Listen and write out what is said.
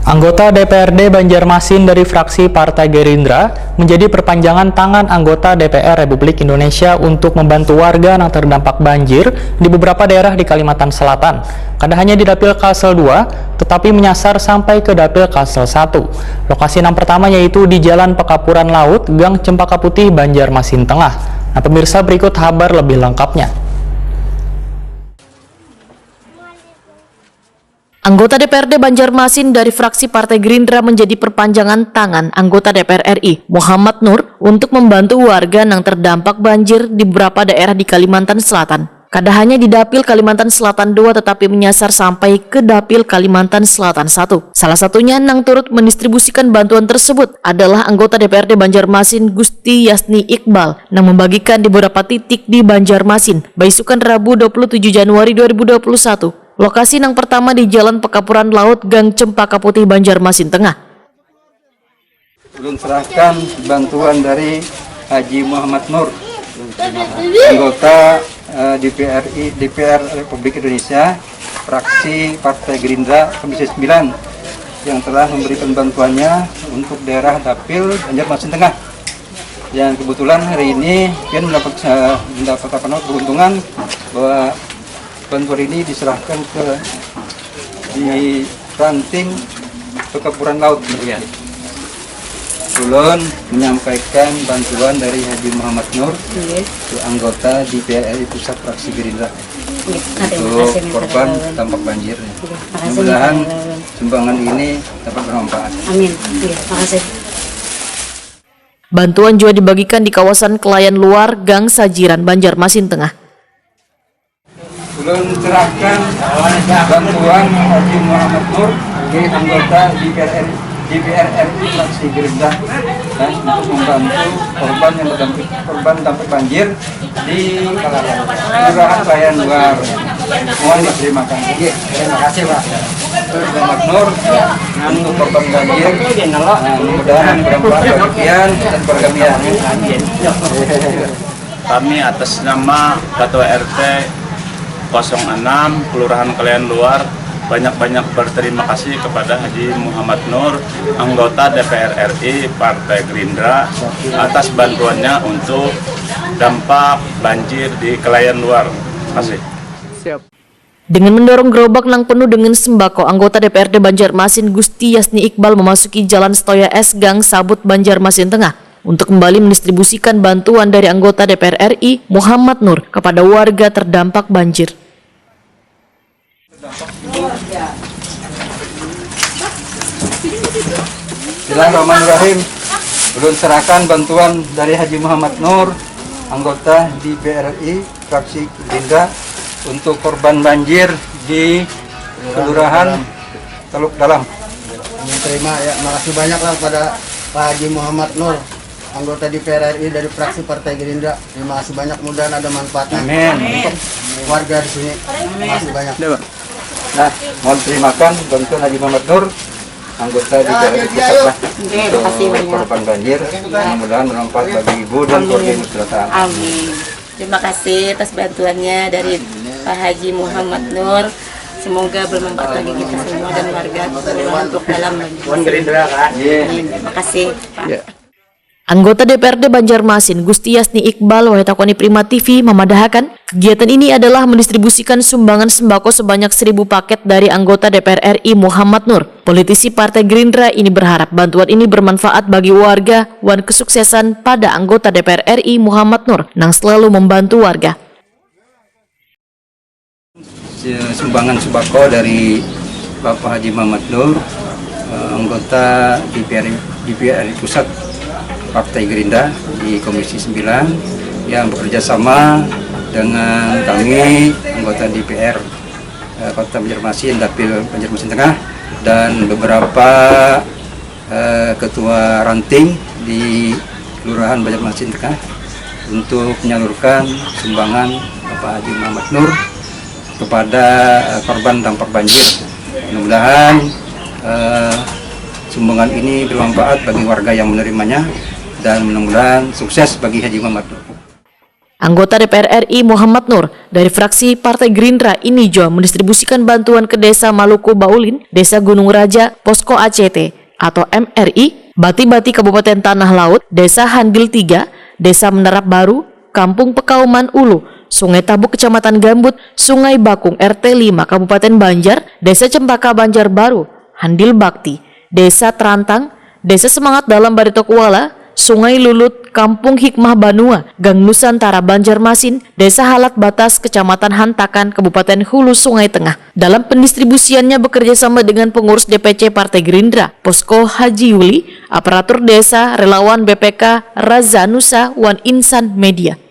Anggota DPRD Banjarmasin dari fraksi Partai Gerindra menjadi perpanjangan tangan anggota DPR Republik Indonesia untuk membantu warga yang terdampak banjir di beberapa daerah di Kalimantan Selatan. Kada hanya di Dapil Kalsel 2, tetapi menyasar sampai ke Dapil Kalsel 1. Lokasi yang pertama yaitu di Jalan Pekapuran Laut, Gang Cempaka Putih, Banjarmasin Tengah. Nah, pemirsa, berikut kabar lebih lengkapnya. Anggota DPRD Banjarmasin dari fraksi Partai Gerindra menjadi perpanjangan tangan anggota DPR RI, Muhammad Nur, untuk membantu warga yang terdampak banjir di beberapa daerah di Kalimantan Selatan. Kada hanya di Dapil Kalimantan Selatan 2, tetapi menyasar sampai ke Dapil Kalimantan Selatan 1. Salah satunya yang turut mendistribusikan bantuan tersebut adalah anggota DPRD Banjarmasin Gusti Yasni Iqbal, yang membagikan di beberapa titik di Banjarmasin, baisukan Rabu 27 Januari 2021. Lokasi yang pertama di Jalan Pekapuran Laut, Gang Cempaka Putih, Banjarmasin Tengah. Belum serahkan bantuan dari Haji Muhammad Nur, anggota DPR Republik Indonesia, fraksi Partai Gerindra Komisi 9, yang telah memberikan bantuannya untuk daerah Dapil Banjarmasin Tengah. Yang kebetulan hari ini Pian mendapat keberuntungan bahwa bantuan ini diserahkan di ranting Pekapuran Laut. Ulun menyampaikan bantuan dari Haji Muhammad Nur, anggota DPR RI Pusat Fraksi Gerindra, untuk korban dampak banjir. Mudah-mudahan sumbangan ini dapat bermanfaat. Amin. Terima kasih. Bantuan juga dibagikan di kawasan Kelayan Luar, Gang Sajiran, Banjarmasin Tengah. Belum serahkan bantuan Haji Muhammad Nur, anggota DPR RI fraksi Gerindra, dan untuk membantu korban dampak banjir di Kelurahan Kelayan Luar. Mohon diterima kasih. Terima kasih, Pak. Muhammad Nur untuk korban banjir. Mudah-mudahan bermanfaat bagi Pian dan keluarga Pian. Kami atas nama Ketua RT 06 Kelurahan Kelayan Luar banyak-banyak berterima kasih kepada Haji Muhammad Nur, anggota DPR RI Partai Gerindra, atas bantuannya untuk dampak banjir di Kelayan Luar. Terima kasih. Siap. Dengan mendorong gerobak nang penuh dengan sembako, anggota DPRD Banjarmasin Gusti Yasni Iqbal memasuki Jalan Stoya S, Gang Sabut, Banjarmasin Tengah untuk kembali mendistribusikan bantuan dari anggota DPR RI Muhammad Nur kepada warga terdampak banjir. Bismillahirrahmanirrahim. Belum serahkan bantuan dari Haji Muhammad Nur, anggota DPR RI fraksi Gerindra, untuk korban banjir di Kelurahan Teluk Dalam. Terima ya, makasih banyak lah pada Pak Haji Muhammad Nur, anggota DPR RI dari fraksi Partai Gerindra. Terima kasih banyak, mudahan ada manfaatnya. Amin. Untuk warga di sini. Terima kasih banyak. Nah, mohon terimakan bantuan Haji Muhammad Nur, anggota DPR RI Pusat untuk korban banjir. Mudah-mudahan bermanfaat bagi ibu dan keluarga ibu serta. Amin. Terima kasih atas bantuannya dari Pak Haji Muhammad Nur. Semoga bermanfaat bagi kita semua dan warga untuk dalam Terima kasih, Pak. Anggota DPRD Banjarmasin Gusti Yasni Iqbal Wahitakoni Prima TV memadahakan kegiatan ini adalah mendistribusikan sumbangan sembako sebanyak 1.000 paket dari anggota DPR RI Muhammad Nur. Politisi Partai Gerindra ini berharap bantuan ini bermanfaat bagi warga dan kesuksesan pada anggota DPR RI Muhammad Nur yang selalu membantu warga. Sumbangan sembako dari Bapak Haji Muhammad Nur, anggota DPR RI Pusat Partai Gerindra di Komisi 9, yang bekerja sama dengan kami anggota DPR Kota Banjarmasin, Dapil Banjarmasin Tengah, dan beberapa ketua ranting di Kelurahan Banjarmasin Tengah untuk menyalurkan sumbangan Bapak Haji Muhammad Nur kepada korban dampak banjir. Mudah-mudahan sumbangan ini bermanfaat bagi warga yang menerimanya, dan mudah-mudahan sukses bagi Haji Muhammad Nur. Anggota DPR RI Muhammad Nur dari fraksi Partai Gerindra ini juga mendistribusikan bantuan ke Desa Maluku Baulin, Desa Gunung Raja, Posko ACT atau MRI, Bati-Bati Kabupaten Tanah Laut, Desa Handil 3, Desa Menerap Baru, Kampung Pekauman Ulu, Sungai Tabuk Kecamatan Gambut, Sungai Bakung RT 5 Kabupaten Banjar, Desa Cempaka Banjar Baru, Handil Bakti, Desa Terantang, Desa Semangat Dalam Barito Kuala, Sungai Lulut, Kampung Hikmah Banua, Gang Nusantara Banjarmasin, Desa Halat Batas, Kecamatan Hantakan, Kabupaten Hulu Sungai Tengah. Dalam pendistribusiannya bekerja sama dengan pengurus DPC Partai Gerindra, Posko Haji Yuli, aparatur desa, relawan BPK, Raza Nusa, Wan Insan Media.